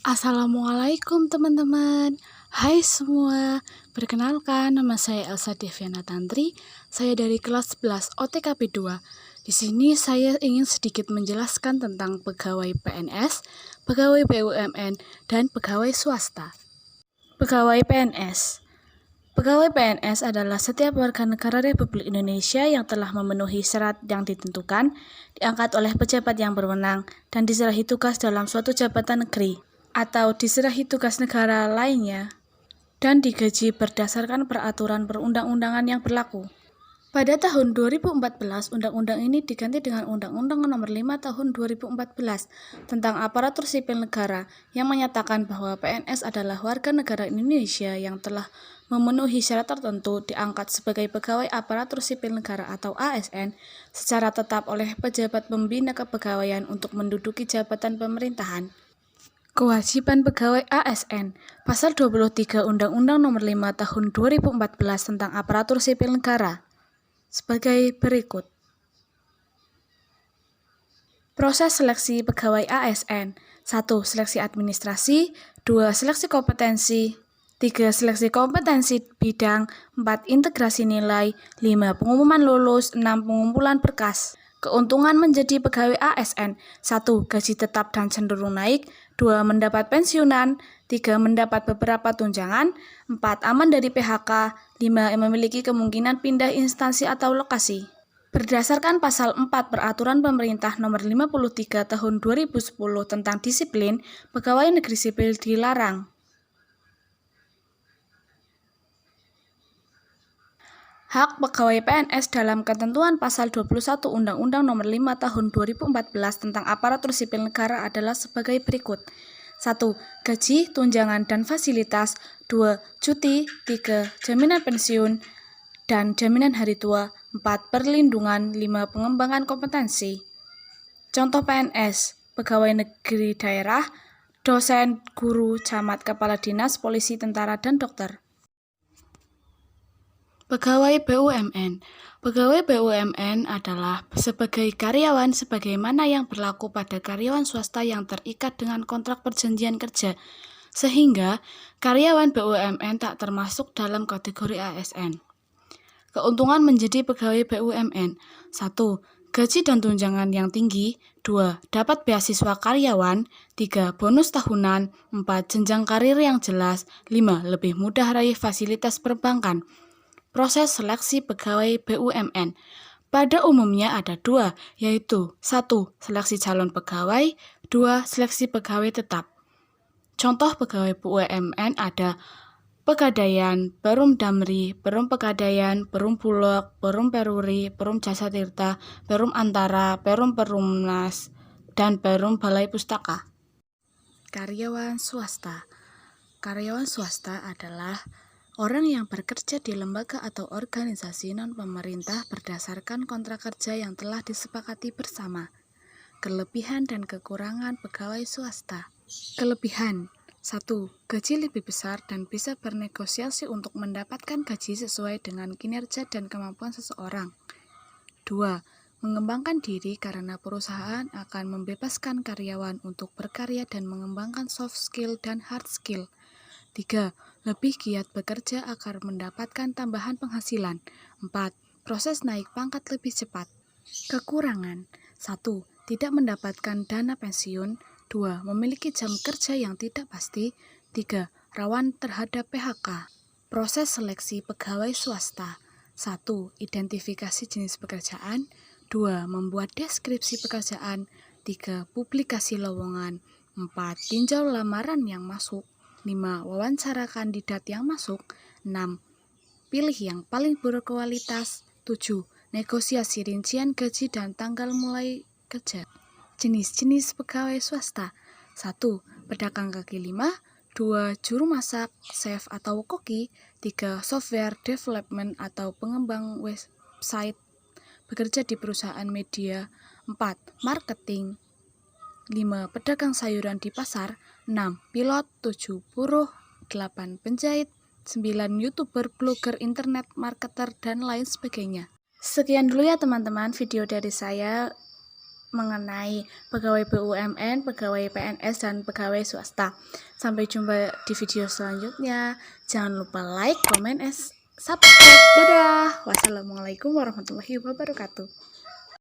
Assalamualaikum teman-teman. Hai semua. Perkenalkan, nama saya Elsa Deviana Tantri. Saya dari kelas 11 OTKP 2. Di sini saya ingin sedikit menjelaskan tentang pegawai PNS, pegawai BUMN, dan pegawai swasta. Pegawai PNS. Pegawai PNS adalah setiap warga negara Republik Indonesia yang telah memenuhi syarat yang ditentukan, diangkat oleh pejabat yang berwenang, dan diserahi tugas dalam suatu jabatan negeri atau diserahi tugas negara lainnya, dan digaji berdasarkan peraturan perundang-undangan yang berlaku. Pada tahun 2014, undang-undang ini diganti dengan Undang-Undang Nomor 5 Tahun 2014 tentang Aparatur Sipil Negara yang menyatakan bahwa PNS adalah warga negara Indonesia yang telah memenuhi syarat tertentu diangkat sebagai pegawai aparatur sipil negara atau ASN secara tetap oleh pejabat pembina kepegawaian untuk menduduki jabatan pemerintahan. Kewajiban pegawai ASN, Pasal 23 Undang-Undang Nomor 5 Tahun 2014 tentang Aparatur Sipil Negara, sebagai berikut. Proses seleksi pegawai ASN. 1. Seleksi administrasi. 2. Seleksi kompetensi. 3. Seleksi kompetensi bidang. 4. Integrasi nilai. 5. Pengumuman lulus. 6. Pengumpulan berkas. Keuntungan menjadi pegawai ASN. 1. Gaji tetap dan cenderung naik. 2. Mendapat pensiunan. 3. Mendapat beberapa tunjangan. 4. Aman dari PHK. 5. Memiliki kemungkinan pindah instansi atau lokasi. Berdasarkan Pasal 4 Peraturan Pemerintah Nomor 53 Tahun 2010 tentang disiplin, pegawai negeri sipil dilarang. Hak pegawai PNS dalam ketentuan Pasal 21 Undang-Undang Nomor 5 Tahun 2014 tentang Aparatur Sipil Negara adalah sebagai berikut. 1. Gaji, tunjangan, dan fasilitas. 2. Cuti. 3. Jaminan pensiun dan jaminan hari tua. 4. Perlindungan. 5. Pengembangan kompetensi. Contoh PNS, pegawai negeri daerah, dosen, guru, camat, kepala dinas, polisi, tentara, dan dokter. Pegawai BUMN. Pegawai BUMN adalah sebagai karyawan sebagaimana yang berlaku pada karyawan swasta yang terikat dengan kontrak perjanjian kerja, sehingga karyawan BUMN tak termasuk dalam kategori ASN. Keuntungan menjadi pegawai BUMN. 1. Gaji dan tunjangan yang tinggi. 2. Dapat beasiswa karyawan. 3. Bonus tahunan. 4. Jenjang karir yang jelas. 5. Lebih mudah raih fasilitas perbankan. Proses seleksi pegawai BUMN pada umumnya ada 2, yaitu 1. Seleksi calon pegawai. 2. Seleksi pegawai tetap. Contoh pegawai BUMN ada Pegadaian, Perum Damri, Perum Pegadaian, Perum Bulog, Perum Peruri, Perum Jasa Tirta, Perum Antara, Perum Perumnas, dan Perum Balai Pustaka. Karyawan swasta. Karyawan swasta adalah orang yang bekerja di lembaga atau organisasi non-pemerintah berdasarkan kontrak kerja yang telah disepakati bersama. Kelebihan dan kekurangan pegawai swasta. Kelebihan. 1. Gaji lebih besar dan bisa bernegosiasi untuk mendapatkan gaji sesuai dengan kinerja dan kemampuan seseorang. 2. Mengembangkan diri karena perusahaan akan membebaskan karyawan untuk berkarya dan mengembangkan soft skill dan hard skill. 3. Lebih giat bekerja agar mendapatkan tambahan penghasilan. 4. Proses naik pangkat lebih cepat. Kekurangan. 1. Tidak mendapatkan dana pensiun. 2. Memiliki jam kerja yang tidak pasti. 3. Rawan terhadap PHK. Proses seleksi pegawai swasta. 1. Identifikasi jenis pekerjaan. 2. Membuat deskripsi pekerjaan. 3. Publikasi lowongan. 4. Tinjau lamaran yang masuk. 5. Wawancara kandidat yang masuk. 6. Pilih yang paling berkualitas. 7. Negosiasi rincian gaji dan tanggal mulai kerja. Jenis-jenis pegawai swasta. 1. Pedagang kaki lima. 2. Juru masak, chef atau koki. 3. Software development atau pengembang website, bekerja di perusahaan media. 4. Marketing. 5. Pedagang sayuran di pasar. 6. Pilot. 7. Buruh. 8. Penjahit. 9. YouTuber, blogger, internet, marketer, dan lain sebagainya. Sekian dulu ya teman-teman video dari saya. mengenai pegawai BUMN, pegawai PNS, dan pegawai swasta. Sampai jumpa di video selanjutnya. Jangan lupa like, comment, and subscribe. Dadah. Wassalamualaikum warahmatullahi wabarakatuh.